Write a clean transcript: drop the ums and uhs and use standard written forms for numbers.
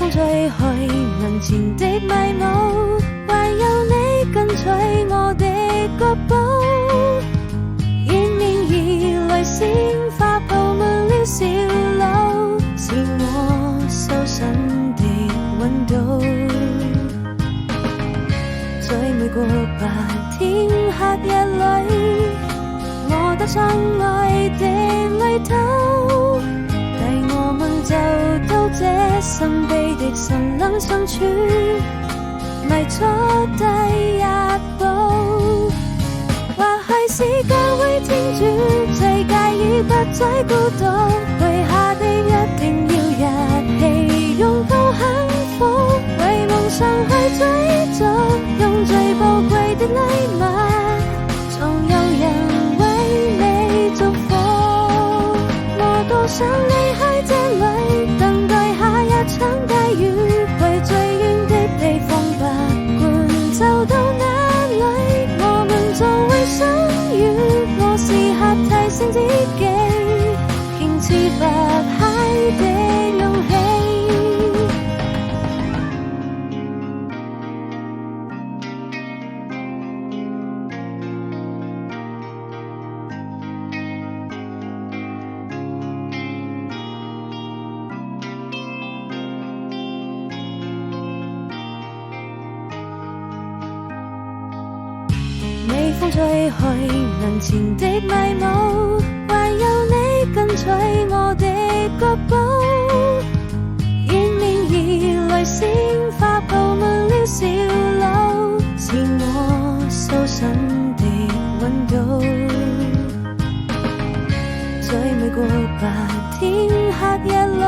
風吹去眼前的迷霧，唯有你跟隨我的腳步，迎面而來鮮花佈滿了小路，是我修身的溫度。在每個白天黑夜裏，我踏上愛的旅途，帶我們走到這神秘的神冷深處，邁出第一步。或許是教會天主最介意不再孤獨，許下的一定要一起擁抱幸福，為夢想去追逐，用最寶貴的禮物，總有人為你祝福。我多想離開這裡，等待下一場大雨，為最遠的地方不管走到哪裡，我們總會相遇。我時刻提醒自己，堅持不懈的勇氣。微風吹去眼前的迷霧，唯有你跟隨我的腳步，迎面而來鮮花佈滿了小路，是我修身的溫度。在每個白天黑夜裏，